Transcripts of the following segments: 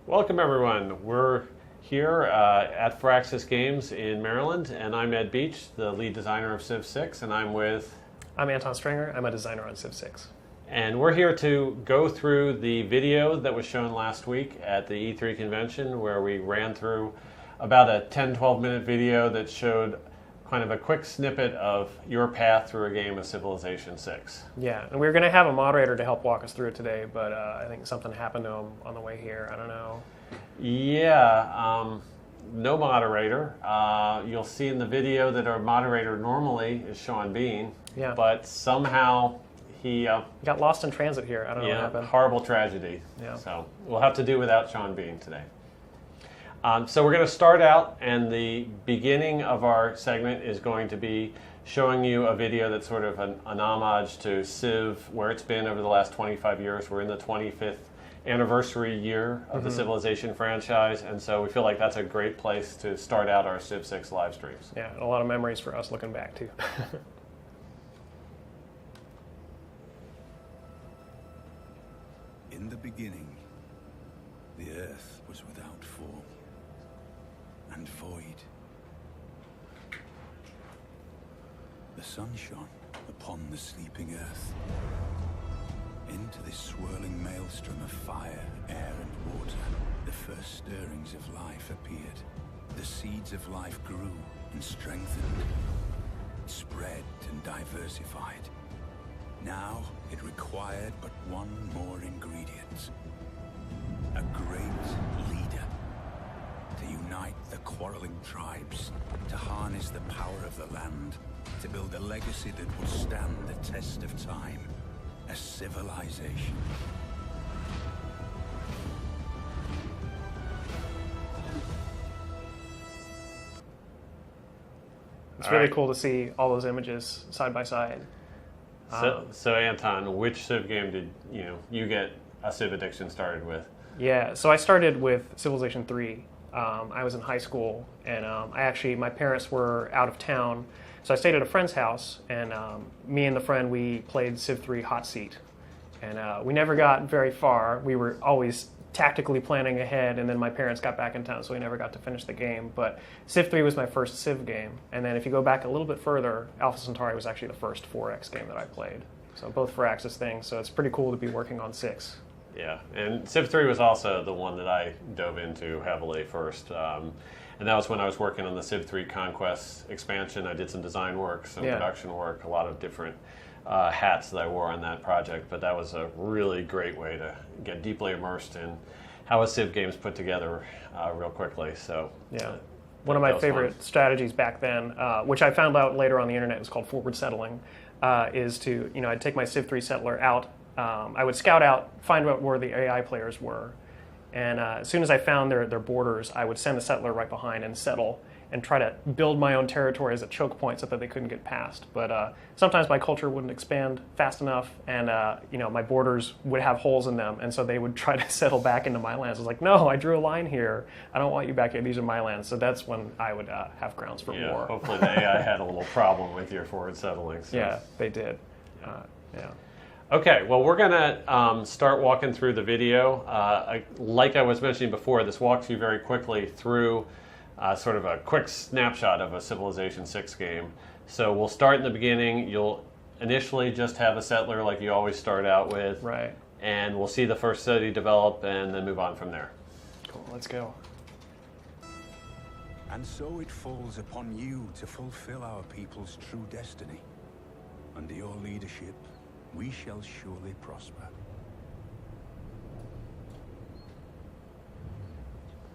Welcome everyone. We're here at Firaxis Games in Maryland, and I'm Ed Beach, the lead designer of Civ 6, and I'm Anton Stringer. I'm a designer on Civ 6. And we're here to go through the video that was shown last week at the E3 convention, where we ran through about a 10-12 minute video that showed kind of a quick snippet of your path through a game of Civilization 6. Yeah, and we were going to have a moderator to help walk us through it today, but I think something happened to him on the way here. I don't know. Yeah, no moderator. You'll see in the video that our moderator normally is Sean Bean, Yeah. but somehow he Got lost in transit here. I don't know what happened. horrible tragedy. Yeah. So we'll have to do without Sean Bean today. So we're going to start out, and the beginning of our segment is going to be showing you a video that's sort of an homage to Civ, where it's been over the last 25 years. We're in the 25th anniversary year of the Civilization franchise, and so we feel like that's a great place to start out our Civ 6 live streams. Yeah, and a lot of memories for us looking back, too. In the beginning, the earth was without form and void. The sun shone upon the sleeping earth. Into this swirling maelstrom of fire, air, and water, the first stirrings of life appeared. The seeds of life grew and strengthened, spread and diversified. Now it required but one more ingredient. A great leader. To unite the quarreling tribes, to harness the power of the land, to build a legacy that would stand the test of time. A civilization. It's really cool to see all those images side by side. So Anton, which Civ game did you get a Civ addiction started with? Yeah, so I started with Civilization 3. I was in high school, and my parents were out of town, so I stayed at a friend's house, and me and the friend, we played Civ 3 Hot Seat. And we never got very far. We were always tactically planning ahead, and then my parents got back in town, so we never got to finish the game. But Civ 3 was my first Civ game. And then if you go back a little bit further, Alpha Centauri was actually the first 4X game that I played. So both Firaxis things, so it's pretty cool to be working on 6. Yeah, and Civ 3 was also the one that I dove into heavily first. And that was when I was working on the Civ 3 Conquest expansion. I did some design work, some production work, a lot of different hats that I wore on that project. But that was a really great way to get deeply immersed in how a Civ game's put together real quickly. So yeah. One of my favorite strategies back then, which I found out later on the internet, was called forward settling, is to, I'd take my Civ 3 settler out. I would scout out, find out where the AI players were, and as soon as I found their borders, I would send the settler right behind and settle and try to build my own territory as a choke point so that they couldn't get past. But sometimes my culture wouldn't expand fast enough, and my borders would have holes in them, and so they would try to settle back into my lands. I was like, no, I drew a line here. I don't want you back here. These are my lands. So that's when I would have grounds for war. Hopefully the AI had a little problem with your forward settling. So. Yeah, they did. Yeah. Okay, well, we're going to start walking through the video. Like I was mentioning before, this walks you very quickly through sort of a quick snapshot of a Civilization 6 game. So we'll start in the beginning. You'll initially just have a settler like you always start out with. Right. And we'll see the first city develop and then move on from there. Cool, let's go. And so it falls upon you to fulfill our people's true destiny. Under your leadership, we shall surely prosper.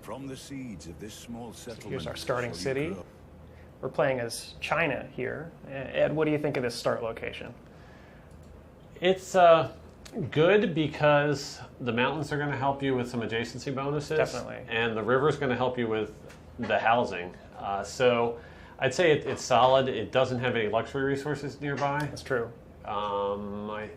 From the seeds of this small settlement. Here's our starting city. We're playing as China here. Ed, what do you think of this start location? It's good because the mountains are going to help you with some adjacency bonuses. Definitely. And the river's going to help you with the housing. So I'd say it's solid. It doesn't have any luxury resources nearby. That's true. I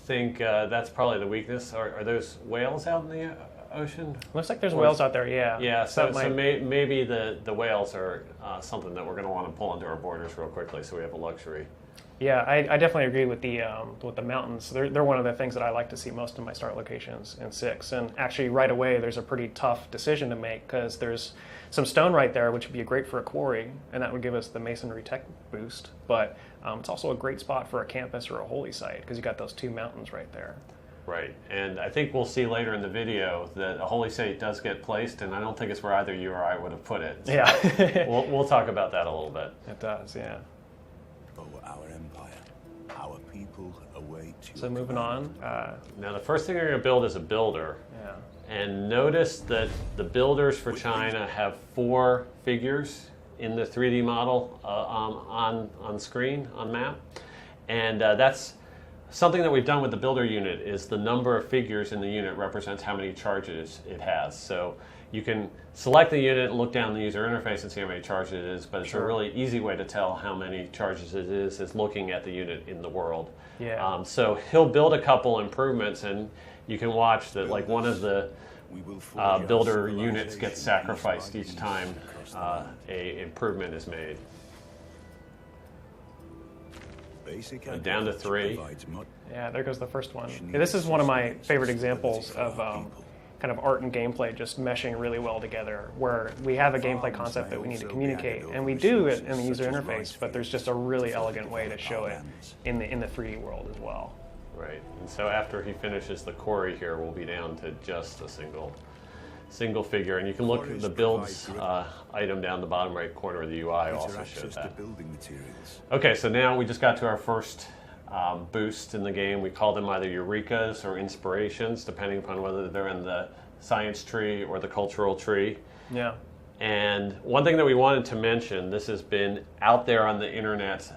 think that's probably the weakness. Are those whales out in the ocean? Looks like there's whales out there, yeah. Yeah, so maybe the whales are something that we're going to want to pull into our borders real quickly so we have a luxury. Yeah, I definitely agree with the mountains. They're one of the things that I like to see most in my start locations in 6. And actually, right away, there's a pretty tough decision to make because there's some stone right there, which would be great for a quarry, and that would give us the masonry tech boost. But it's also a great spot for a campus or a holy site because you got those 2 mountains right there. Right, and I think we'll see later in the video that a holy site does get placed, and I don't think it's where either you or I would have put it. So yeah. we'll talk about that a little bit. It does, yeah. Oh, our empire, our people await you. So moving on. Now the first thing you're going to build is a builder. Yeah. And notice that the builders for China have 4 figures in the 3D model on screen, on map. And that's something that we've done with the builder unit is the number of figures in the unit represents how many charges it has. So you can select the unit, look down the user interface and see how many charges it is, but it's a really easy way to tell how many charges it is looking at the unit in the world. Yeah. So he'll build a couple improvements, and you can watch that like one of the builder units gets sacrificed each time a improvement is made. Down to 3. Yeah, there goes the first one. Yeah, this is one of my favorite examples of kind of art and gameplay just meshing really well together, where we have a gameplay concept that we need to communicate, and we do it in the user interface, but there's just a really elegant way to show it in the 3D world as well. Right, and so after he finishes the quarry here, we'll be down to just a single figure, and you can look at the builds item down the bottom right corner of the UI also shows that. Okay, so now we just got to our first boost in the game. We call them either Eurekas or Inspirations, depending upon whether they're in the science tree or the cultural tree. Yeah. And one thing that we wanted to mention, this has been out there on the internet,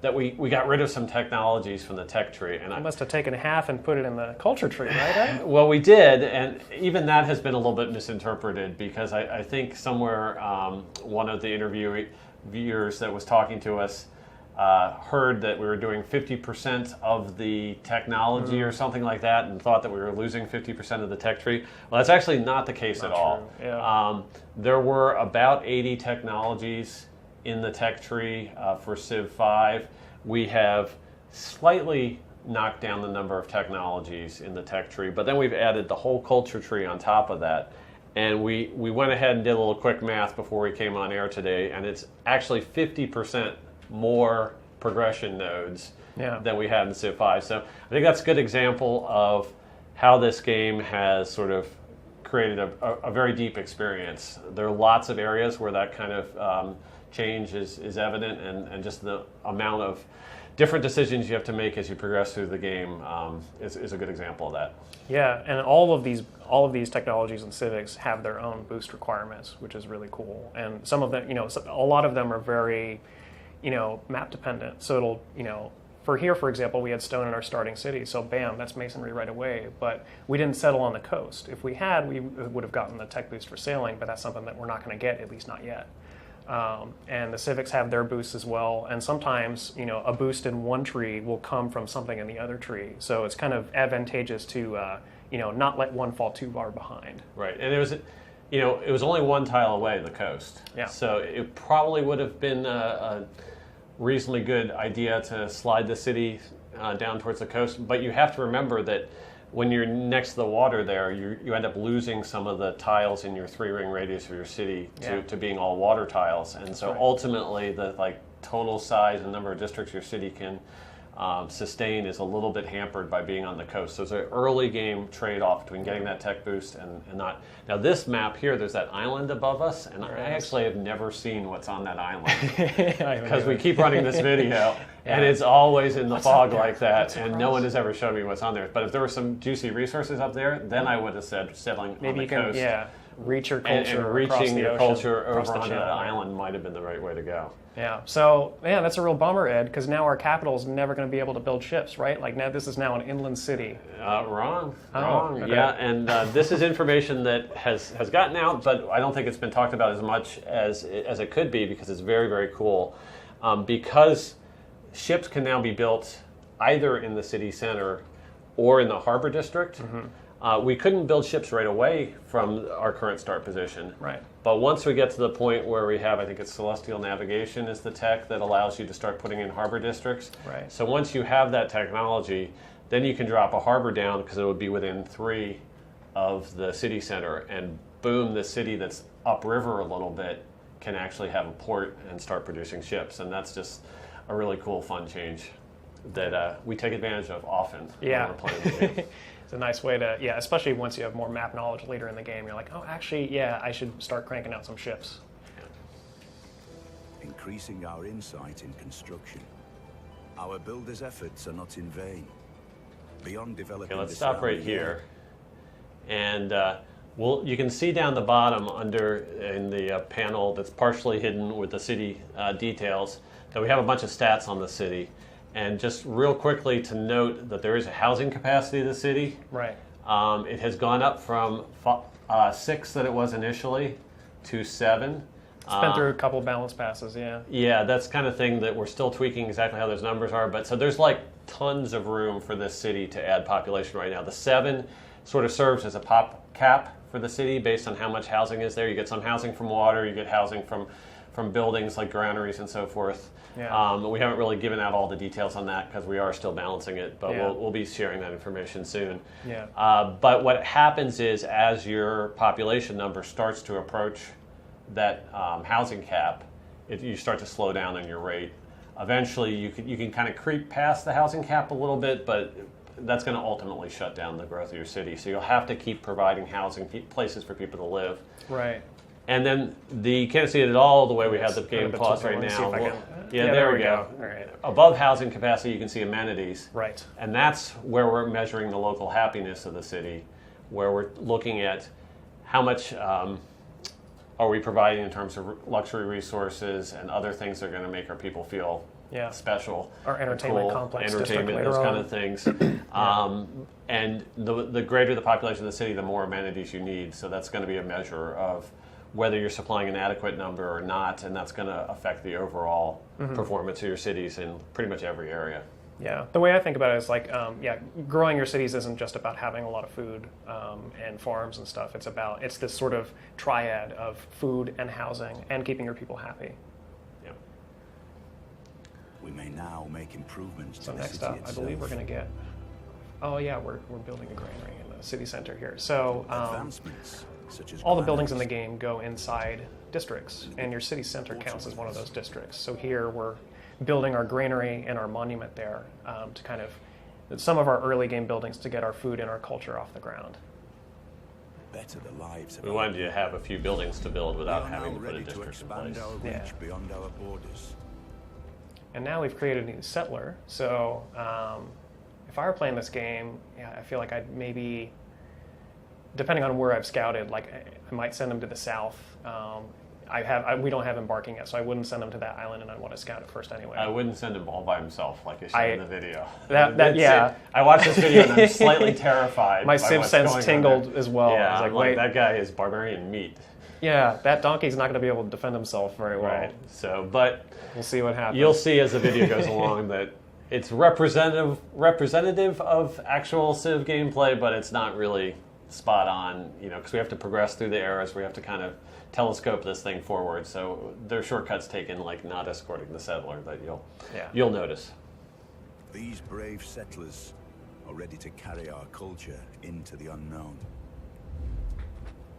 that we got rid of some technologies from the tech tree. And I must have taken half and put it in the culture tree, right? Well, we did, and even that has been a little bit misinterpreted because I think somewhere one of the interviewers that was talking to us heard that we were doing 50% of the technology or something like that and thought that we were losing 50% of the tech tree. Well, that's actually not the case at all. Yeah. There were about 80 technologies in the tech tree for Civ 5. We have slightly knocked down the number of technologies in the tech tree, but then we've added the whole culture tree on top of that. And we went ahead and did a little quick math before we came on air today, and it's actually 50% more progression nodes than we had in Civ 5. So I think that's a good example of how this game has sort of created a very deep experience. There are lots of areas where that kind of change is evident, and just the amount of different decisions you have to make as you progress through the game is a good example of that. Yeah, and all of these technologies and civics have their own boost requirements, which is really cool. And some of them, a lot of them are very, map dependent. So it'll, for here, for example, we had stone in our starting city, so bam, that's masonry right away. But we didn't settle on the coast. If we had, we would have gotten the tech boost for sailing, but that's something that we're not going to get, at least not yet. And the civics have their boosts as well, and sometimes a boost in one tree will come from something in the other tree, so it's kind of advantageous to not let one fall too far behind. Right, and it was only one tile away, the coast. Yeah. So it probably would have been a reasonably good idea to slide the city down towards the coast, but you have to remember that when you're next to the water there, you end up losing some of the tiles in your 3-ring radius of your city to being all water tiles. And so ultimately the total size and number of districts your city can sustain is a little bit hampered by being on the coast. So it's an early game trade-off between getting that tech boost and not. Now this map here, there's that island above us, and I actually have never seen what's on that island because we keep running this video, and it's always in the fog like that, and no one has ever showed me what's on there. But if there were some juicy resources up there, then I would have said settling on the coast. Reach your culture and reaching your culture over onto the that island might have been the right way to go. Yeah, so that's a real bummer, Ed, because now our capital is never going to be able to build ships, right? Like now this is now an inland city. Wrong. Okay. Yeah, and this is information that has gotten out, but I don't think it's been talked about as much as it could be because it's very, very cool. Because ships can now be built either in the city center or in the harbor district. We couldn't build ships right away from our current start position. Right. But once we get to the point where we have, I think it's celestial navigation is the tech that allows you to start putting in harbor districts. Right. So once you have that technology, then you can drop a harbor down because it would be within 3 of the city center, and boom, the city that's upriver a little bit can actually have a port and start producing ships. And that's just a really cool, fun change that we take advantage of often when we're playing the game. It's a nice way to, especially once you have more map knowledge later in the game, you're like, oh, actually, I should start cranking out some ships. Increasing our insight in construction. Our builders' efforts are not in vain. Beyond developing Okay, let's stop right here. And you can see down the bottom under in the panel that's partially hidden with the city details that we have a bunch of stats on the city. And just real quickly to note that there is a housing capacity of the city. Right. It has gone up from 6 that it was initially to 7. It's been through a couple of balance passes, Yeah, that's kind of thing that we're still tweaking exactly how those numbers are. But so there's like tons of room for this city to add population right now. The 7 sort of serves as a pop cap for the city based on how much housing is there. You get some housing from water, you get housing from buildings like granaries and so forth. Yeah. We haven't really given out all the details on that because we are still balancing it, but we'll be sharing that information soon. Yeah. But what happens is as your population number starts to approach that housing cap, you start to slow down in your rate. Eventually, you can kind of creep past the housing cap a little bit, but that's going to ultimately shut down the growth of your city. So you'll have to keep providing housing, places for people to live. Right. And then you can't see it at all the way we have the game paused right now. There we go. All right. Above housing capacity, you can see amenities. Right. And that's where we're measuring the local happiness of the city, where we're looking at how much are we providing in terms of luxury resources and other things that are going to make our people feel special. Our entertainment cool, complex entertainment, those kind of things. And the greater the population of the city, the more amenities you need. So that's going to be a measure of whether you're supplying an adequate number or not, and that's going to affect the overall performance of your cities in pretty much every area. Yeah, the way I think about it is like, growing your cities isn't just about having a lot of food and farms and stuff. It's this sort of triad of food and housing and keeping your people happy. Yeah. We may now make improvements. So next up, I believe we're going to get. Oh yeah, we're building a granary in the city center here. So Advancements such as all the buildings in the game go inside districts, and your city center counts as one of those districts. So here we're building our granary and our monument there to kind of some of our early game buildings to get our food and our culture off the ground. Better the lives of We wanted you to have a few buildings to build without we are having now to put a ready to district in expand place. our reach beyond our borders. And now we've created a new settler. So if I were playing this game, I feel like I'd maybe, depending on where I've scouted, like I might send them to the south. We don't have embarking yet, so I wouldn't send him to that island, and I'd want to scout it first anyway. I wouldn't send him all by himself like I showed in the video. I watched this video and I'm slightly terrified. My Civ sense tingled as well. Yeah, I was I'm like, that guy is barbarian meat. Yeah, that donkey's not going to be able to defend himself very well. Right. So, but we'll see what happens. You'll see as the video goes along that it's representative of actual Civ gameplay, but it's not really spot on, because we have to progress through the eras. We have to kind of telescope this thing forward. So there are shortcuts taken, like not escorting the settler, that you'll notice. These brave settlers are ready to carry our culture into the unknown.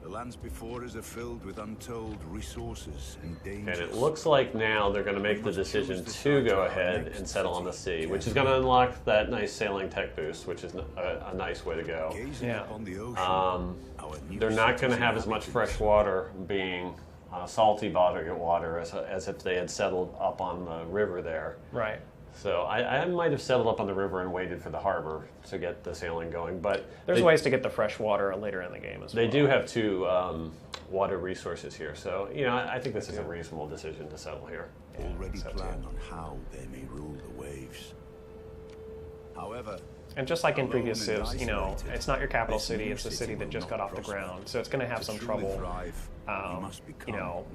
The lands before us are filled with untold resources and dangers. And it looks like now they're going to make the decision to go ahead and settle on the sea, which is going to unlock that nice sailing tech boost, which is a nice way to go. They're not going to have as much fresh water being salty body water as if they had settled up on the river there. Right. So I might have settled up on the river and waited for the harbor to get the sailing going. But there's ways to get the fresh water later in the game as well. They do have 2 water resources here. So, I think this is a reasonable decision to settle here. Already plan on how they may rule the waves. However, and just like in previous Civs, it's not your capital city, it's the city that just got off the ground. So it's going to have some trouble.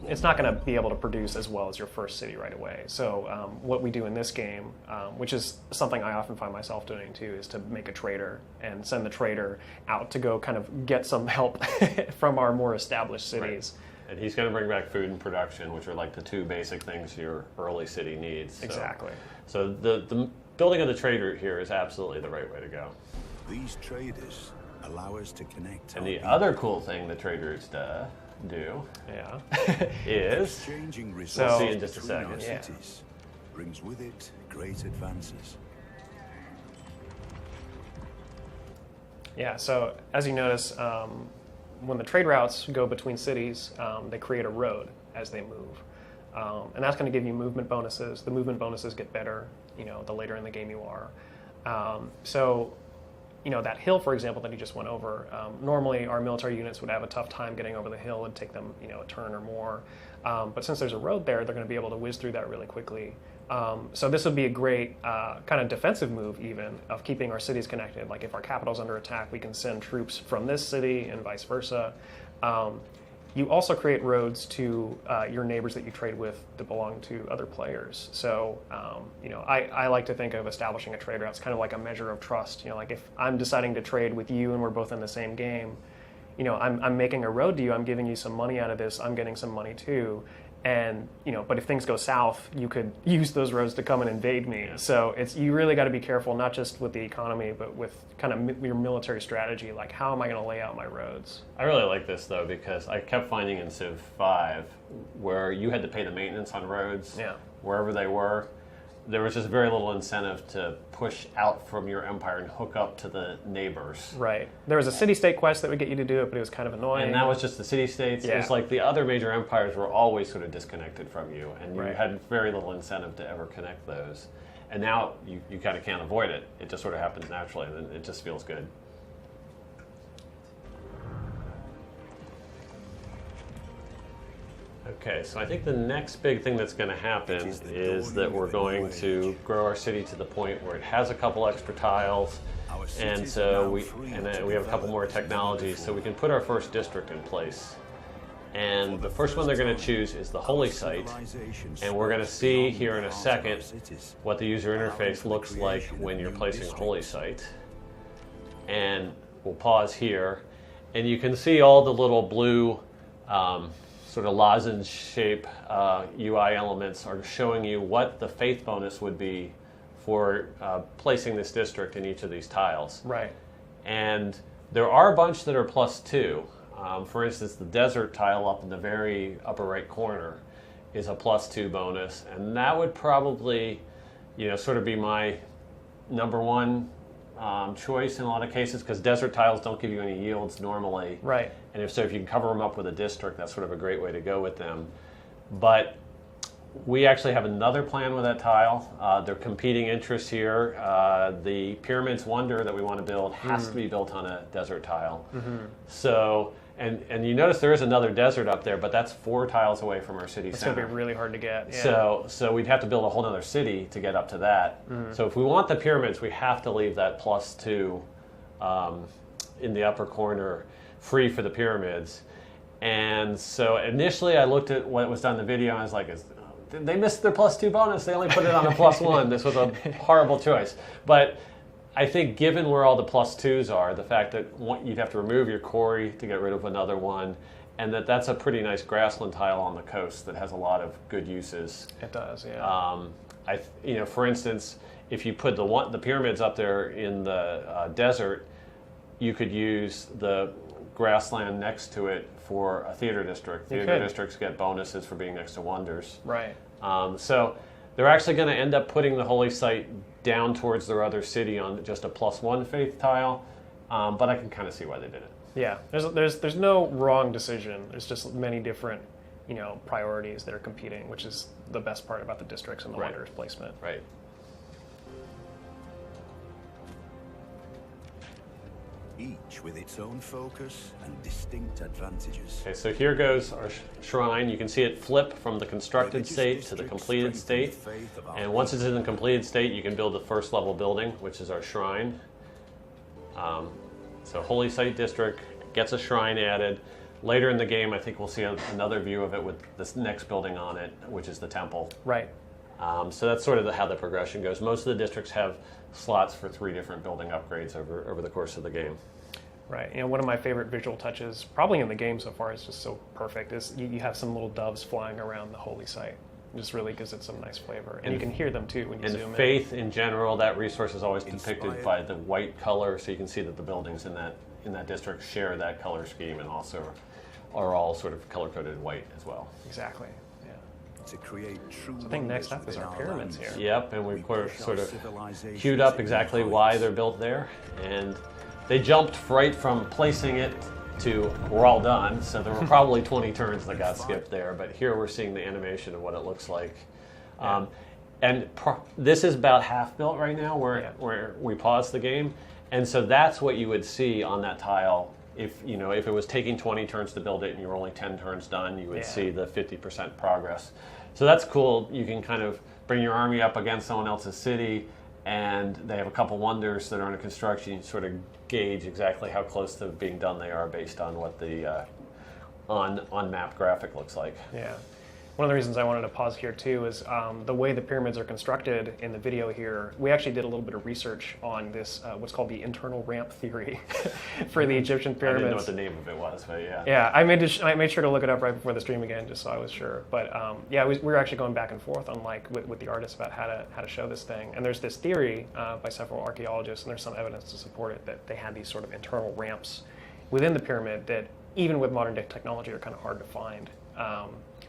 It's not going to be able to produce as well as your first city right away. So what we do in this game, which is something I often find myself doing too, is to make a trader and send the trader out to go kind of get some help from our more established cities. Right. And he's going to bring back food and production, which are like the two basic things your early city needs. So, Exactly. So the building of the trade route here is absolutely the right way to go. These traders allow us to connect. And the other cool thing the trade routes do is exchanging we'll resources see in just a between our second. cities brings with it great advances. Yeah, so as you notice, when the trade routes go between cities, they create a road as they move. And that's going to give you movement bonuses. The movement bonuses get better, the later in the game you are. So, that hill, for example, that you just went over, normally our military units would have a tough time getting over the hill. It'd take them, a turn or more. But since there's a road there, they're going to be able to whiz through that really quickly. So this would be a great kind of defensive move, even, of keeping our cities connected. Like if our capital's under attack, we can send troops from this city and vice versa. You also create roads to your neighbors that you trade with that belong to other players. So, I like to think of establishing a trade route as kind of like a measure of trust. Like if I'm deciding to trade with you and we're both in the same game, I'm making a road to you. I'm giving you some money out of this. I'm getting some money too. And, but if things go south, you could use those roads to come and invade me. Yeah. So you really got to be careful, not just with the economy, but with kind of your military strategy. Like, how am I going to lay out my roads? I really like this, though, because I kept finding in Civ 5 where you had to pay the maintenance on roads wherever they were. There was just very little incentive to push out from your empire and hook up to the neighbors. Right. There was a city-state quest that would get you to do it, but it was kind of annoying. And that was just the city-states. Yeah. It was like the other major empires were always sort of disconnected from you, and you Right. had very little incentive to ever connect those. And now you kind of can't avoid it. It just sort of happens naturally, and it just feels good. Okay, so I think the next big thing that's going to happen is that we're going to grow our city to the point where it has a couple extra tiles, and so we have a couple more technologies, so we can put our first district in place. And the first one they're going to choose is the Holy Site, and we're going to see here in a second what the user interface looks like when you're placing a Holy Site. And we'll pause here, and you can see all the little blue sort of lozenge shape UI elements are showing you what the faith bonus would be for placing this district in each of these tiles. Right. And there are a bunch that are +2. For instance, the desert tile up in the very upper right corner is a +2 bonus, and that would probably, sort of be my number one choice in a lot of cases, because desert tiles don't give you any yields normally. Right. And if you can cover them up with a district, that's sort of a great way to go with them. But we actually have another plan with that tile. They're competing interests here. The Pyramid's Wonder that we want to build has to be built on a desert tile. Mm-hmm. So, and you notice there is another desert up there, but that's 4 tiles away from our city center. It's going to be really hard to get. Yeah. So we'd have to build a whole other city to get up to that. Mm-hmm. So if we want the pyramids, we have to leave that +2 in the upper corner free for the pyramids. And so initially I looked at what was done in the video and I was like, they missed their +2 bonus. They only put it on a +1. This was a horrible choice. But I think given where all the +2s are, the fact that you'd have to remove your quarry to get rid of another one, and that's a pretty nice grassland tile on the coast that has a lot of good uses. It does, yeah. For instance, if you put the pyramids up there in the desert, you could use the grassland next to it for a theater district. Theater districts get bonuses for being next to wonders. Right. So they're actually going to end up putting the Holy Site down towards their other city on just a +1 faith tile, but I can kind of see why they did it. Yeah, there's no wrong decision. There's just many different priorities that are competing, which is the best part about the districts and the wonders placement. Right. Each with its own focus and distinct advantages. Okay, so here goes our shrine. You can see it flip from the constructed state to the completed state. And once it's in the completed state, you can build the first level building, which is our shrine. So Holy Site District gets a shrine added. Later in the game, I think we'll see another view of it with this next building on it, which is the temple. Right. So that's sort of how the progression goes. Most of the districts have slots for 3 different building upgrades over the course of the game. Right. You know, one of my favorite visual touches, probably in the game so far, is just so perfect, is you have some little doves flying around the holy site. It just really gives it some nice flavor. And you can hear them, too, when you zoom in. And faith, in general, that resource is always depicted by the white color, so you can see that the buildings in that district share that color scheme and also are all sort of color-coded white as well. Exactly. Yeah. To create true So I think next up is our pyramids here. Yep, and we sort of queued up exactly why they're built there. And they jumped right from placing it to we're all done, so there were probably 20 turns that got skipped there, but here we're seeing the animation of what it looks like. Yeah. This is about half built right now where we paused the game, and so that's what you would see on that tile. If it was taking 20 turns to build it and you were only 10 turns done, you would see the 50% progress. So that's cool. You can kind of bring your army up against someone else's city, and they have a couple wonders that are under construction. You sort of gauge exactly how close to being done they are based on what the on-map graphic looks like. Yeah. One of the reasons I wanted to pause here too is the way the pyramids are constructed in the video here. We actually did a little bit of research on this, what's called the internal ramp theory for the Egyptian pyramids. I didn't know what the name of it was, but yeah. Yeah, I made sure to look it up right before the stream again, just so I was sure. But we were actually going back and forth on with the artists about how to show this thing. And there's this theory by several archaeologists, and there's some evidence to support it, that they had these sort of internal ramps within the pyramid that, even with modern day technology, are kind of hard to find.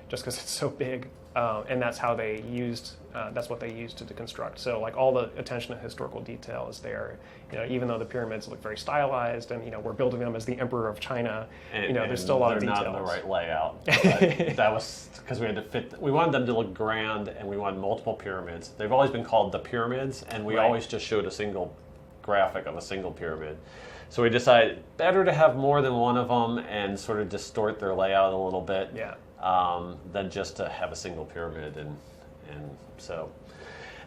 Just because it's so big, and that's what they used to deconstruct. So like all the attention to historical detail is there. Even though the pyramids look very stylized, and we're building them as the Emperor of China, there's still a lot of details. They're not in the right layout. That was because we had to fit. We wanted them to look grand, and we wanted multiple pyramids. They've always been called the pyramids, and we always just showed a single graphic of a single pyramid. So we decided better to have more than one of them and sort of distort their layout a little bit. Yeah. Than just to have a single pyramid, and so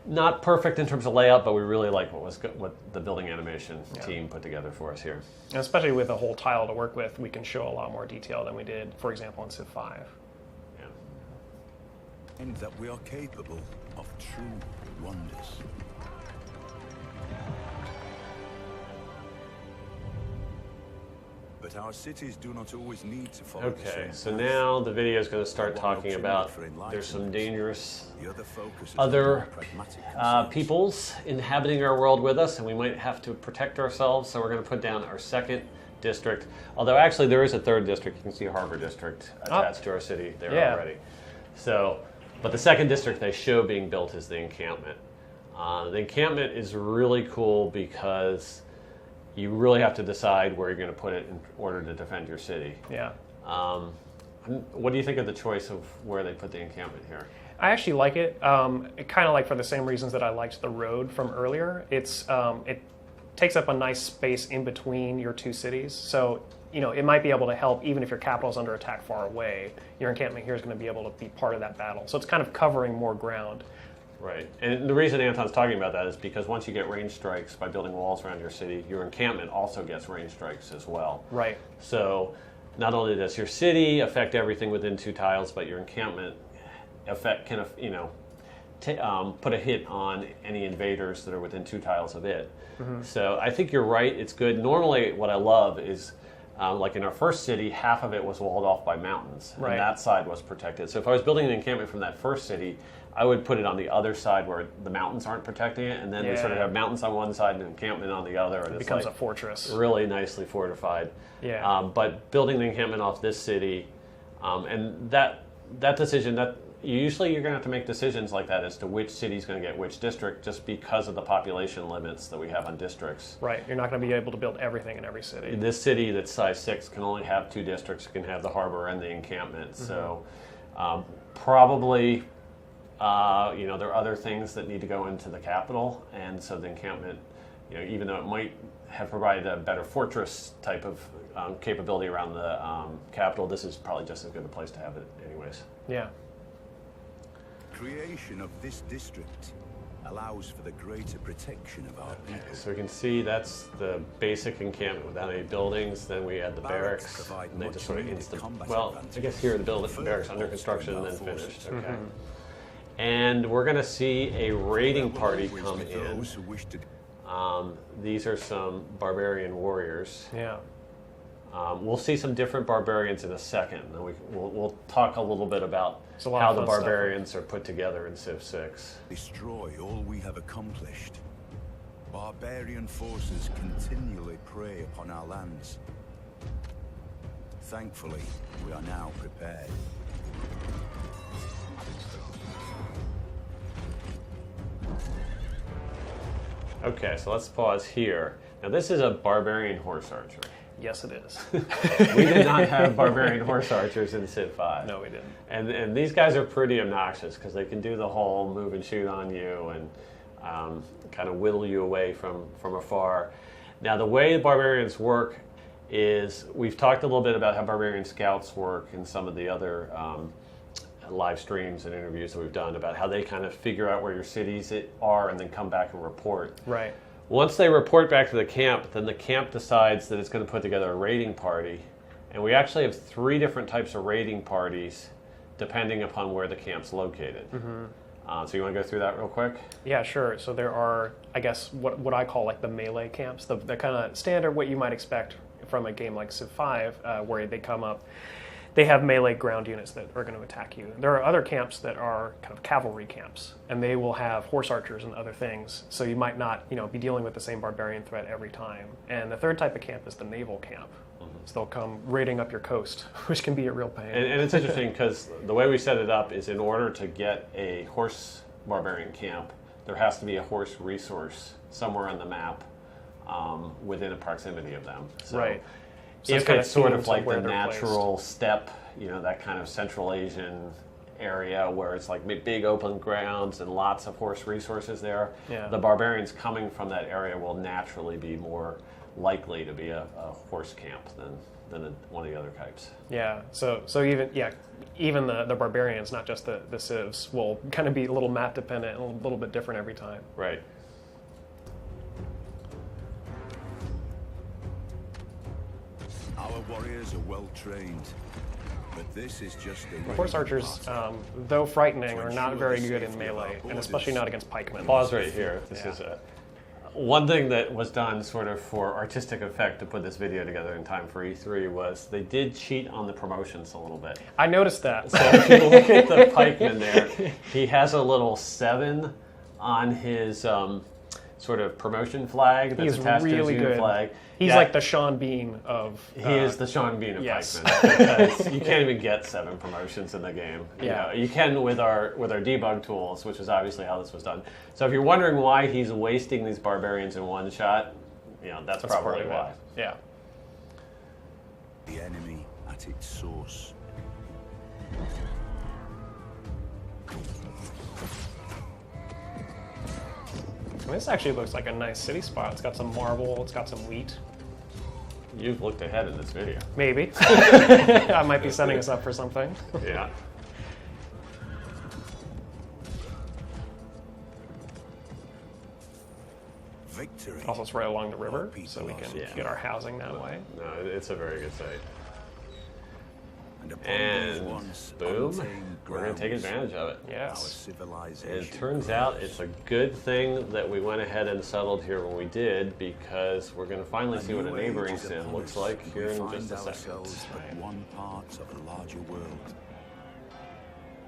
not perfect in terms of layout, but we really like what the building animation team put together for us here. And especially with a whole tile to work with, we can show a lot more detail than we did, for example, in Civ 5. Yeah. And that we are capable of true wonders. But our cities do not always need to follow the Okay, same so path. now the video is going to start talking about there's some dangerous The other focus is other more pragmatic concerns. peoples inhabiting our world with us, and we might have to protect ourselves, so we're going to put down our second district. Although actually there is a third district. You can see Harbor District attached to our city there already. So, but the second district they show being built is the encampment. The encampment is really cool because you really have to decide where you're going to put it in order to defend your city. Yeah. What do you think of the choice of where they put the encampment here? I actually like it. Kind of like for the same reasons that I liked the road from earlier. It takes up a nice space in between your two cities. So, it might be able to help even if your capital is under attack far away. Your encampment here is going to be able to be part of that battle. So it's kind of covering more ground. Right, and the reason Anton's talking about that is because once you get range strikes by building walls around your city, your encampment also gets range strikes as well. Right. So not only does your city affect everything within 2 tiles, but your encampment can put a hit on any invaders that are within 2 tiles of it. Mm-hmm. So I think you're right. It's good. Normally, what I love is like in our first city, half of it was walled off by mountains, and that side was protected. So if I was building an encampment from that first city, I would put it on the other side where the mountains aren't protecting it, and then we sort of have mountains on one side and an encampment on the other. And it becomes a fortress. Really nicely fortified. Yeah. But building the encampment off this city, and that decision, usually you're going to have to make decisions like that as to which city's going to get which district, just because of the population limits that we have on districts. Right. You're not going to be able to build everything in every city. This city that's size 6 can only have 2 districts. It can have the harbor and the encampment. Mm-hmm. So probably... there are other things that need to go into the capital, and so the encampment, even though it might have provided a better fortress type of capability around the capital, this is probably just as good a place to have it anyways. Yeah. Creation of this district allows for the greater protection of our people. So we can see that's the basic encampment without any buildings. Then we add the barracks, and they just sort of I guess here the barracks under construction and then finished. Okay. Mm-hmm. And we're going to see a raiding party come in. These are some barbarian warriors. Yeah. We'll see some different barbarians in a second, and we'll talk a little bit about lot how of the fun barbarians are put together in Civ 6. Destroy all we have accomplished. Barbarian forces continually prey upon our lands. Thankfully, we are now prepared. Okay, so let's pause here. Now this is a barbarian horse archer. Yes, it is. We did not have barbarian horse archers in Civ 5. No, we didn't. And these guys are pretty obnoxious because they can do the whole move and shoot on you and kind of whittle you away from afar. Now the way barbarians work is, we've talked a little bit about how barbarian scouts work in some of the other live streams and interviews that we've done, about how they kind of figure out where your cities are and then come back and report. Right. Once they report back to the camp, then the camp decides that it's going to put together a raiding party. And we actually have 3 different types of raiding parties depending upon where the camp's located. So you want to go through that real quick? Yeah, sure. So there are, I guess, what I call like the melee camps, the kind of standard what you might expect from a game like Civ 5, where they come up. They have melee ground units that are going to attack you. There are other camps that are kind of cavalry camps, and they will have horse archers and other things. So you might not, be dealing with the same barbarian threat every time. And the third type of camp is the naval camp. So they'll come raiding up your coast, which can be a real pain. And it's interesting because the way we set it up is, in order to get a horse barbarian camp, there has to be a horse resource somewhere on the map within a proximity of them. So right. So if it's sort of like the natural steppe, that kind of Central Asian area where it's like big open grounds and lots of horse resources there, the barbarians coming from that area will naturally be more likely to be a horse camp than one of the other types. Yeah. So even the barbarians, not just the civs, will kind of be a little map dependent and a little bit different every time. Right. Our warriors are well trained, but this is just a horse archers, though frightening, are not very good in melee, and especially not against pikemen. Pause right here. This is one thing that was done sort of for artistic effect to put this video together in time for E3 was they did cheat on the promotions a little bit. I noticed that. So if you look at the pikeman there, he has a little 7 on his sort of promotion flag that's attached to his unit flag. He's like the Sean Bean of... He is the Sean Bean of yes. pikemen, because you can't even get 7 promotions in the game. You can with our debug tools, which is obviously how this was done. So if you're wondering why he's wasting these barbarians in one shot, that's probably why. Yeah. The enemy at its source. This actually looks like a nice city spot. It's got some marble, it's got some wheat. You've looked ahead in this video. Maybe. I might be setting us up for something. Yeah. Victory. Also, it's right along the river, so we can get our housing that way. No, it's a very good site. And boom, we're going to take advantage of it. Yes. And it turns out it's a good thing that we went ahead and settled here when we did, because we're going to finally see what a neighboring sim looks like here in just a second. But one part of a larger world.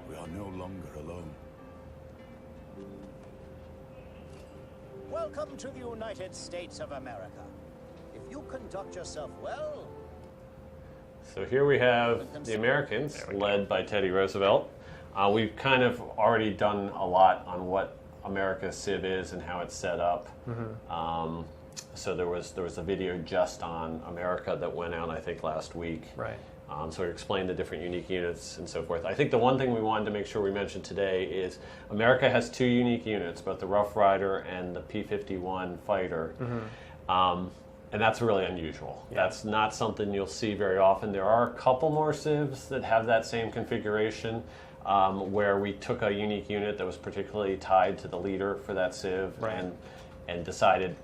We are no longer alone. Welcome to the United States of America. If you conduct yourself well... So here we have the Americans, led by Teddy Roosevelt. We've kind of already done a lot on what America's Civ is and how it's set up. So there was a video just on America that went out, I think, last week. Right. So we explained the different unique units and so forth. I think the one thing we wanted to make sure we mentioned today is America has 2 unique units, both the Rough Rider and the P-51 fighter. And that's really unusual. That's not something you'll see very often. There are a couple more civs that have that same configuration, where we took a unique unit that was particularly tied to the leader for that civ and decided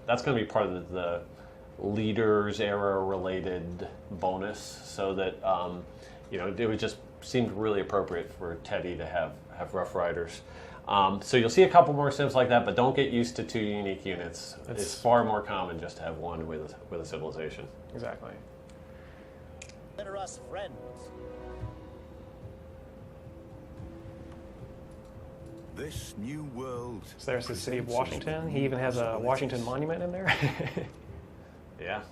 that's going to be part of the leaders era related bonus, so that it just seemed really appropriate for Teddy to have Rough Riders. So you'll see a couple more civs like that, but don't get used to 2 unique units. It's far more common just to have one with a civilization. Exactly. Consider us friends. This new world. So there's the city of Washington. He even has a Washington monument in there. Yeah.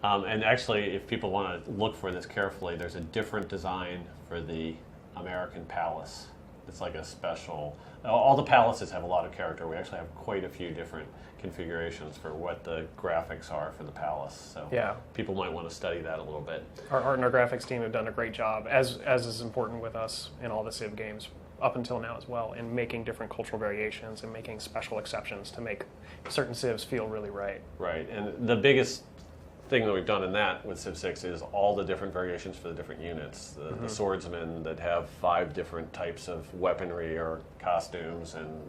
And actually, if people want to look for this carefully, there's a different design for the American palace. It's like a special. All the palaces have a lot of character. We actually have quite a few different configurations for what the graphics are for the palace. So yeah, people might want to study that a little bit. Our art and our graphics team have done a great job, as is important with us in all the Civ games up until now as well, in making different cultural variations and making special exceptions to make certain civs feel really right. Right, and the biggest thing that we've done in that with Civ 6 is all the different variations for the different units. The swordsmen that have 5 different types of weaponry or costumes, and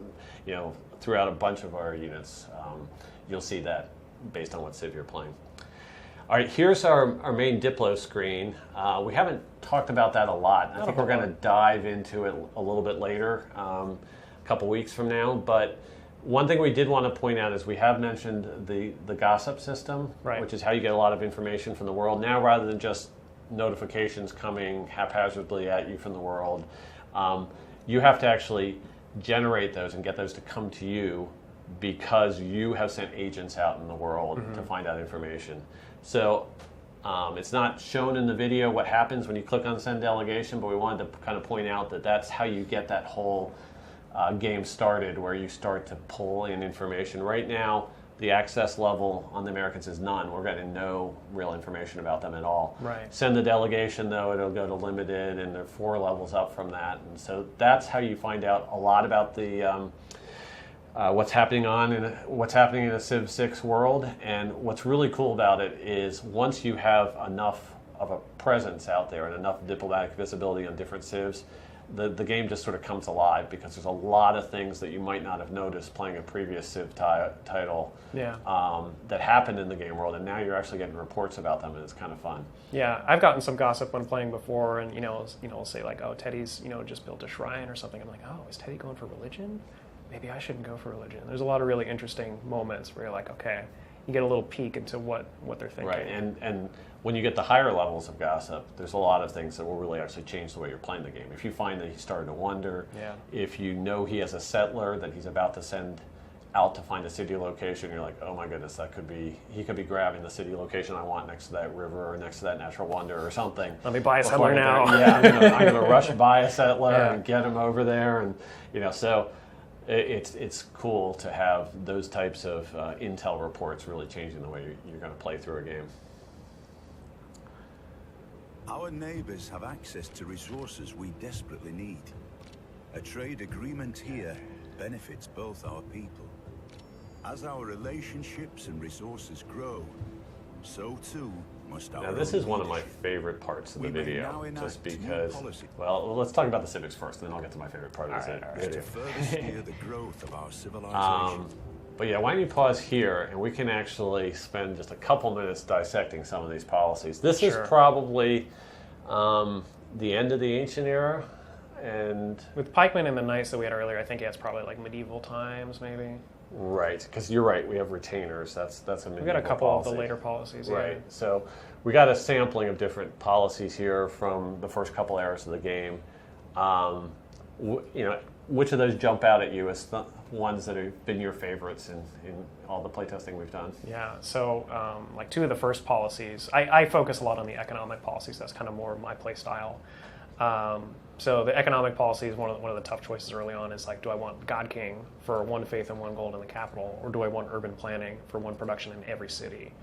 throughout a bunch of our units, you'll see that based on what Civ you're playing. All right, here's our main Diplo screen. We haven't talked about that a lot. I think we're going to dive into it a little bit later, a couple weeks from now. But one thing we did want to point out is we have mentioned the gossip system, right, which is how you get a lot of information from the world. Now, rather than just notifications coming haphazardly at you from the world, you have to actually generate those and get those to come to you because you have sent agents out in the world to find out information. So it's not shown in the video what happens when you click on send delegation, but we wanted to kind of point out that that's how you get that whole game started, where you start to pull in information. Right now, the access level on the Americans is none. We're getting no real information about them at all. Right. Send the delegation, though, it'll go to limited, and there are 4 levels up from that. And so that's how you find out a lot about the what's happening in a Civ 6 world. And what's really cool about it is once you have enough of a presence out there and enough diplomatic visibility on different Civs, the game just sort of comes alive, because there's a lot of things that you might not have noticed playing a previous Civ title that happened in the game world, and now you're actually getting reports about them, and it's kind of fun. Yeah, I've gotten some gossip when playing before, and say like, oh, Teddy's just built a shrine or something. I'm like, oh, is Teddy going for religion? Maybe I shouldn't go for religion. There's a lot of really interesting moments where you're like, okay, you get a little peek into what they're thinking. Right, and when you get the higher levels of gossip, there's a lot of things that will really actually change the way you're playing the game. If you find that he's starting to wonder, if you know he has a settler that he's about to send out to find a city location, you're like, oh my goodness, he could be grabbing the city location I want next to that river or next to that natural wonder or something. Let me buy a settler now. Yeah, I'm going to rush buy a settler and get him over there, and so. It's cool to have those types of intel reports really changing the way you're going to play through a game. Our neighbors have access to resources we desperately need. A trade agreement here benefits both our people. As our relationships and resources grow, so too must our. Now, this is one of my favorite parts of the video, just because. Well, let's talk about the civics first, and then I'll get to my favorite part of the video. To further steer the growth of our civilization. But yeah, why don't you pause here, and we can actually spend just a couple minutes dissecting some of these policies. This is probably the end of the ancient era, and with pikemen and the knights that we had earlier, I think it's probably like medieval times, maybe. Right, because you're right. We have retainers. That's a medieval. We got a couple policy. of the later policies. Right. Yeah. So we got a sampling of different policies here from the first couple eras of the game. Which of those jump out at you as the ones that have been your favorites in all the playtesting we've done? Yeah. So like 2 of the first policies, I focus a lot on the economic policies. That's kind of more my play style. So the economic policy is one of the tough choices early on. Is like, do I want God King for 1 faith and 1 gold in the capital, or do I want urban planning for 1 production in every city?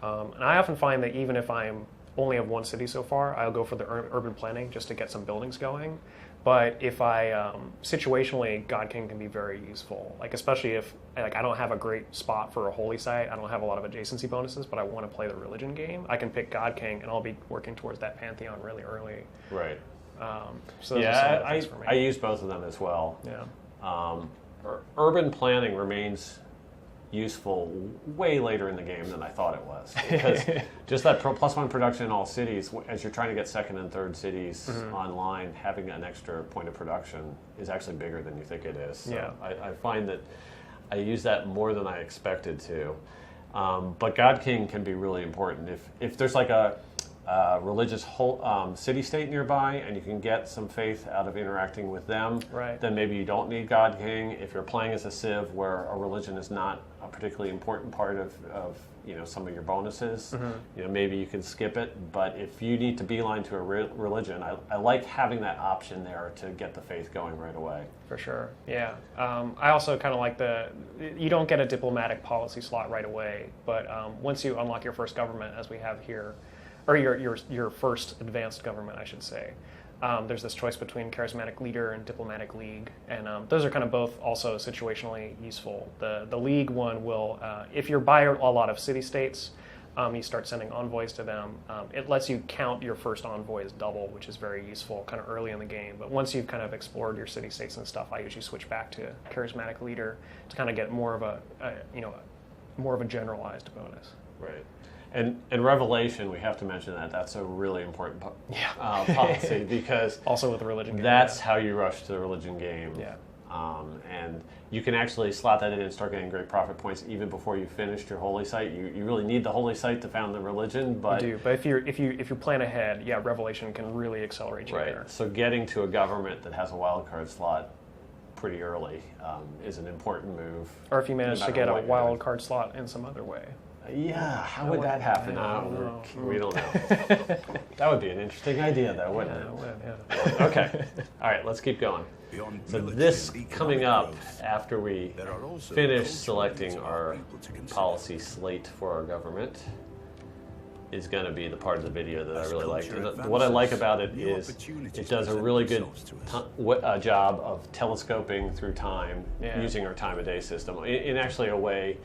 And I often find that even if I'm only have 1 city so far, I'll go for the urban planning just to get some buildings going. But if I situationally, God King can be very useful. Like especially if I don't have a great spot for a holy site, I don't have a lot of adjacency bonuses, but I want to play the religion game. I can pick God King, and I'll be working towards that pantheon really early. Right. So yeah, I use both of them as well. Yeah. Urban planning remains useful way later in the game than I thought it was, because just that +1 production in all cities, as you're trying to get 2nd and 3rd cities online, having an extra point of production is actually bigger than you think it is. So I find that I use that more than I expected to. But God King can be really important. If there's like religious city-state nearby, and you can get some faith out of interacting with them, right. then maybe you don't need God King. If you're playing as a civ where a religion is not a particularly important part of some of your bonuses, maybe you can skip it. But if you need to beeline to a religion, I like having that option there to get the faith going right away. For sure, yeah. I also kind of like you don't get a diplomatic policy slot right away, but once you unlock your first government, as we have here, or your first advanced government, I should say, there's this choice between charismatic leader and diplomatic league, and those are kind of both also situationally useful. The league one will, if you're by a lot of city-states, you start sending envoys to them. It lets you count your first envoy as double, which is very useful kind of early in the game. But once you've kind of explored your city-states and stuff, I usually switch back to charismatic leader to kind of get more of a generalized bonus. Right. And Revelation, we have to mention that's a really important policy because also with the religion game, that's how you rush to the religion game. Yeah. And you can actually slot that in and start getting great profit points even before you finished your holy site. You really need the holy site to found the religion, but you do. But if you plan ahead, Revelation can really accelerate you there. So getting to a government that has a wildcard slot pretty early is an important move. Or if you manage to get a wildcard slot in some other way. Yeah, how would that happen? We don't know. That would be an interesting idea, though, wouldn't it? It would, yeah. Okay. All right, let's keep going. So this coming up after we finish selecting our policy slate for our government is going to be the part of the video that I really like. And what I like about it is it does a really good job of telescoping through time using our time of day system in actually a way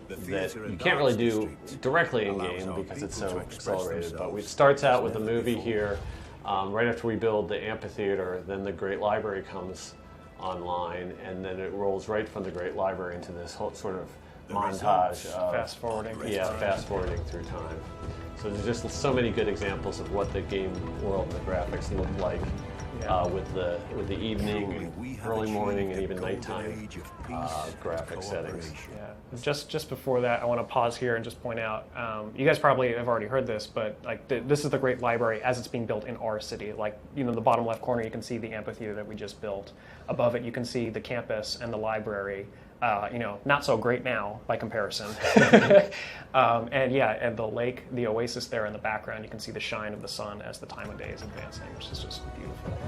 that you can't really do directly in game because it's so accelerated. But it starts out with a movie here. Right after we build the amphitheater, then the Great Library comes online, and then it rolls right from the Great Library into this whole sort of montage of fast forwarding. Fast forwarding through time. So there's just so many good examples of what the game world and the graphics look like with the evening, and early morning, and even nighttime graphic settings. Yeah. Just before that, I want to pause here and just point out, you guys probably have already heard this, but this is the Great Library as it's being built in our city. The bottom left corner, you can see the amphitheater that we just built. Above it, you can see the campus and the library. Not so great now by comparison. And the lake, the oasis there in the background, you can see the shine of the sun as the time of day is advancing, which is just beautiful.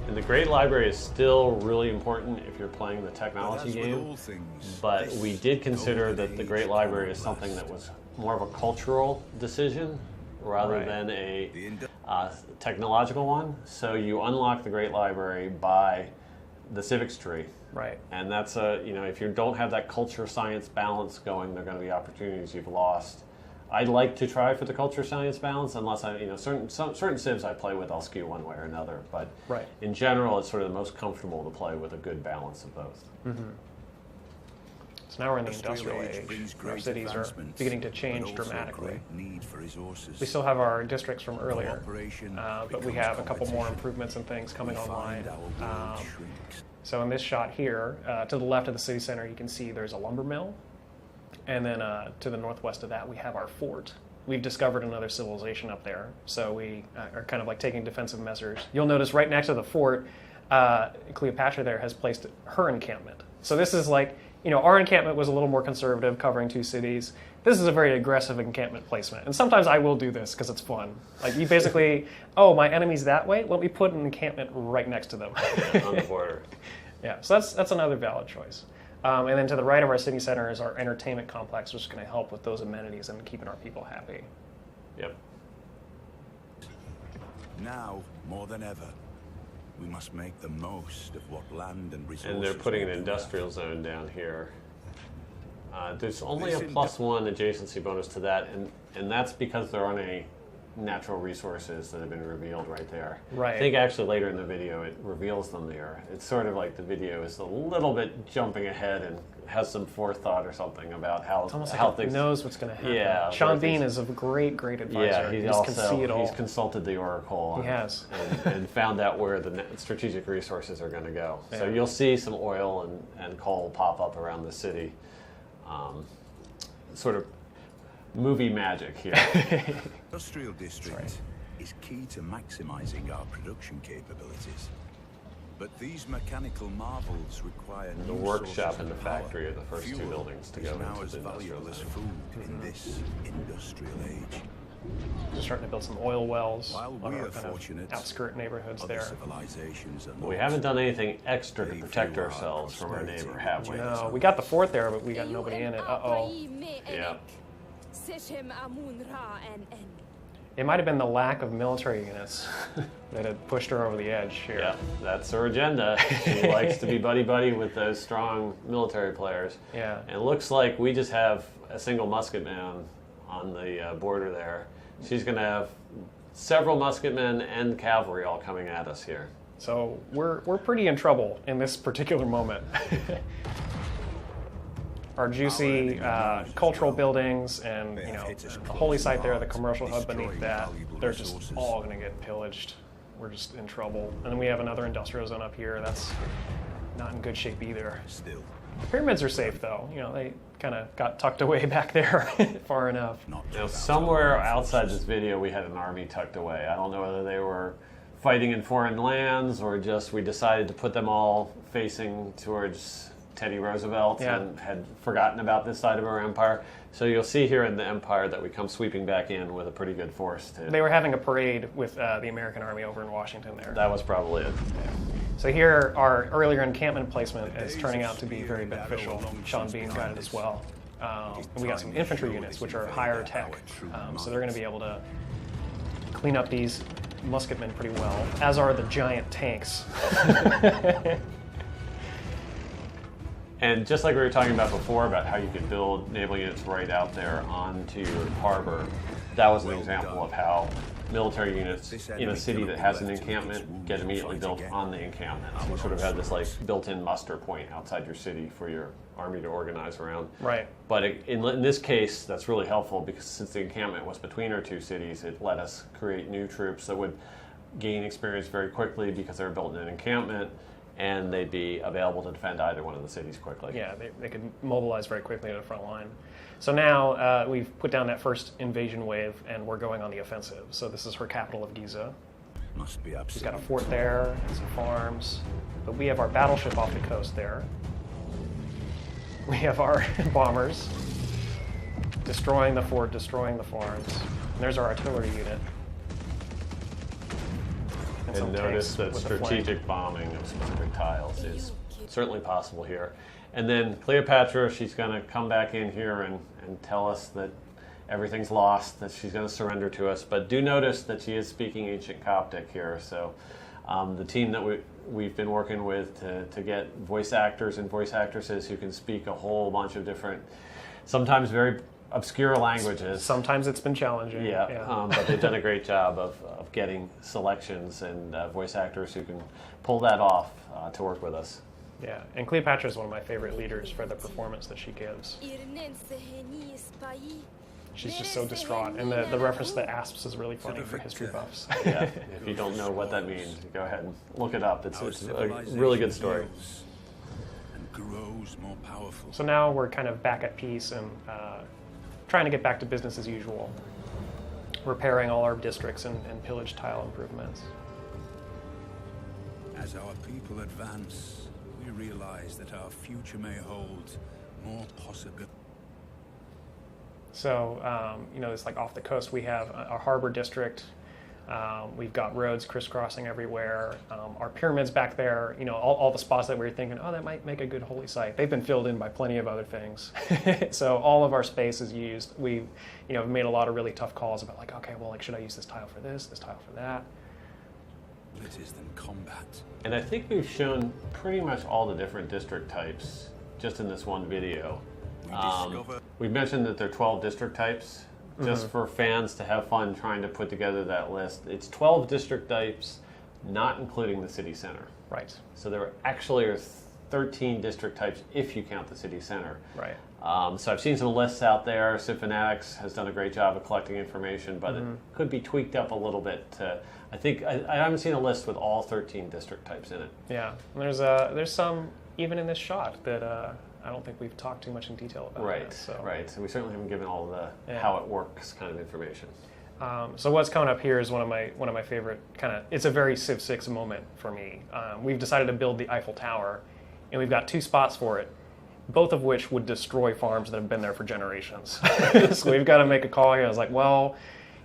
And the Great Library is still really important if you're playing the technology game, but we did consider that the Great Library is something that was more of a cultural decision rather than a technological one. So you unlock the Great Library by the civics tree. Right. And that's if you don't have that culture science balance going, there are going to be opportunities you've lost. I'd like to try for the culture science balance, unless certain civs I play with, I'll skew one way or another. But in general, it's sort of the most comfortable to play with a good balance of both. Mm-hmm. So now we're in the industrial age. Our cities are beginning to change dramatically. We still have our districts from earlier, but we have a couple more improvements and things coming online. So in this shot here, to the left of the city center, you can see there's a lumber mill. And then to the northwest of that, we have our fort. We've discovered another civilization up there, so we are kind of taking defensive measures. You'll notice right next to the fort, Cleopatra there has placed her encampment. So this is our encampment was a little more conservative, covering 2 cities. This is a very aggressive encampment placement. And sometimes I will do this because it's fun. You basically, my enemy's that way, let me put an encampment right next to them. On the border. Yeah, so that's another valid choice. And then to the right of our city center is our entertainment complex, which is going to help with those amenities and keeping our people happy. Yep. Now, more than ever, we must make the most of what land and resources. And they're putting an industrial zone down here. There's only a +1 adjacency bonus to that, and that's because there aren't any natural resources that have been revealed right there. Right. I think actually later in the video it reveals them there. It's sort of like the video is a little bit jumping ahead and has some forethought or something about how it's almost how like things knows what's going to happen. Yeah, Sean Bean is a great advisor. Yeah, he can see it all. He's consulted the Oracle. He has. and found out where the strategic resources are going to go. Yeah. So you'll see some oil and coal pop up around the city. Sort of movie magic here. Industrial district is key to maximizing our production capabilities. But these mechanical marvels require The workshop and the factory are the first two buildings to go now into as the industrial valuable as zone. food in this industrial age. Just starting to build some oil wells While on we our are kind of fortunate, outskirt neighborhoods other there. civilizations are We not. haven't done anything extra to They protect view our ourselves from our prosperity neighbor, have we? No, we got the fort there, but we got nobody in it. Uh-oh. Yeah. It It might have been the lack of military units that had pushed her over the edge here. Yeah, that's her agenda. She likes to be buddy-buddy with those strong military players. Yeah. And it looks like we just have a single musketman on the border there. She's going to have several musketmen and cavalry all coming at us here. So we're pretty in trouble in this particular moment. Our juicy cultural buildings and the holy site there, the commercial hub beneath that, they're just all going to get pillaged. We're just in trouble. And then we have another industrial zone up here that's not in good shape either. Still, The pyramids are safe though. They kind of got tucked away back there far enough. not Now, just somewhere outside this video, we had an army tucked away. I don't know whether they were fighting in foreign lands or just we decided to put them all facing towards Teddy Roosevelt and had forgotten about this side of our empire. So you'll see here in the empire that we come sweeping back in with a pretty good force. They were having a parade with the American Army over in Washington there. That was probably it. So here, our earlier encampment placement is turning out to be very beneficial. Sean Bean got it as well. And we got some infantry units, which are higher tech. So they're going to be able to clean up these musketmen pretty well, as are the giant tanks. And just like we were talking about before about how you could build naval units right out there onto your harbor, that was an example of how military units in a city that has an encampment get immediately built on the encampment. So you sort of have this like built-in muster point outside your city for your army to organize around. Right. But in this case, that's really helpful because since the encampment was between our two cities, it let us create new troops that would gain experience very quickly because they were built in an encampment, and they'd be available to defend either one of the cities quickly. Yeah, they could mobilize very quickly to the front line. So now we've put down that first invasion wave, and we're going on the offensive. So this is her capital of Giza. must be She's got a absolute. fort there, and some farms. But we have our battleship off the coast there. We have our bombers destroying the fort, destroying the farms. And there's our artillery unit. And notice that strategic bombing of specific tiles is certainly possible here. And then Cleopatra, she's going to come back in here and tell us that everything's lost, that she's going to surrender to us. But do notice that she is speaking ancient Coptic here. So the team that we've been working with to get voice actors and voice actresses who can speak a whole bunch of different, sometimes very obscure languages. Sometimes it's been challenging. Yeah. But they've done a great job of getting selections and voice actors who can pull that off to work with us. Yeah, and Cleopatra is one of my favorite leaders for the performance that she gives. She's just so distraught, and the reference to the asps is really funny for history buffs. Yeah, if you don't know what that means, go ahead and look it up. It's a really good story. And grows more powerful. So now we're kind of back at peace and trying to get back to business as usual, repairing all our districts and pillage tile improvements. As our people advance, we realize that our future may hold more possibilities. So, it's like off the coast, we have our harbor district. We've got roads crisscrossing everywhere. Our pyramids back there, all the spots that we were thinking, oh, that might make a good holy site. They've been filled in by plenty of other things. So all of our space is used. We've, made a lot of really tough calls about like, okay, well, should I use this tile for this tile for that? Than combat. And I think we've shown pretty much all the different district types just in this one video. We've mentioned that there are 12 district types. Just for fans to have fun trying to put together that list. It's 12 district types, not including the city center. Right. So there actually are 13 district types if you count the city center. Right. So I've seen some lists out there. Civfanatics has done a great job of collecting information, but it could be tweaked up a little bit. I haven't seen a list with all 13 district types in it. Yeah. And there's some even in this shot that I don't think we've talked too much in detail about Right, it. So. right. So we certainly haven't given all the how it works kind of information. So what's coming up here is one of my favorite it's a very Civ 6 moment for me. We've decided to build the Eiffel Tower, and we've got 2 spots for it, both of which would destroy farms that have been there for generations. So we've got to make a call here. I was like, well,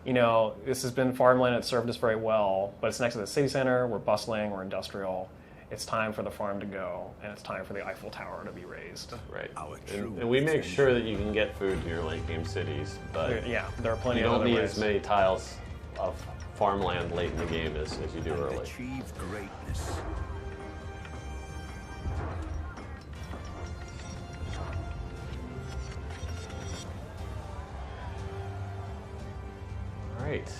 this has been farmland. It's served us very well, but it's next to the city center. We're bustling. We're industrial. It's time for the farm to go, and it's time for the Eiffel Tower to be raised. Right. And we make sure that you can get food to your late game cities, but there are plenty you of don't other need ways. as many tiles of farmland late in the game as you do early. Achieve greatness. All right.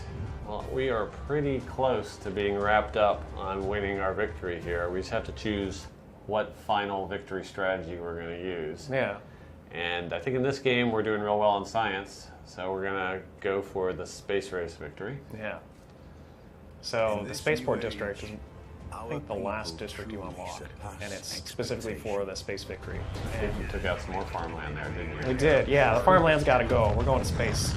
Well, we are pretty close to being wrapped up on winning our victory here. We just have to choose what final victory strategy we're going to use. Yeah. And I think in this game we're doing real well in science, so we're going to go for the space race victory. Yeah. So In the this Spaceport new district is, age, I think, the last district you unlock, and it's specifically for the space victory. I think you took out some more farmland there, didn't you? We did, yeah. The farmland's got to go. We're going to space.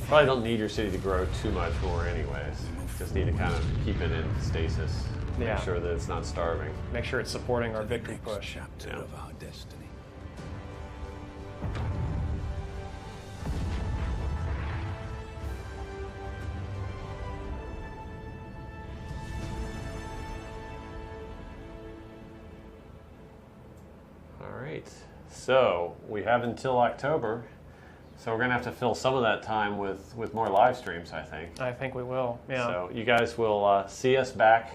Probably don't need your city to grow too much more anyways. Just need to kind of keep it in stasis. Make Yeah. sure that it's not starving. Make sure it's supporting our victory Next push. chapter Yeah. of our destiny. All right. So we have until October. So we're going to have to fill some of that time with more live streams, I think. I think we will, yeah. So you guys will see us back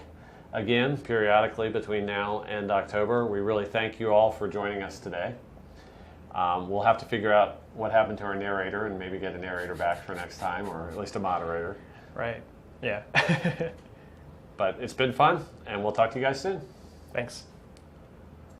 again periodically between now and October. We really thank you all for joining us today. We'll have to figure out what happened to our narrator and maybe get a narrator back for next time, or at least a moderator. Right, yeah. But it's been fun, and we'll talk to you guys soon. Thanks.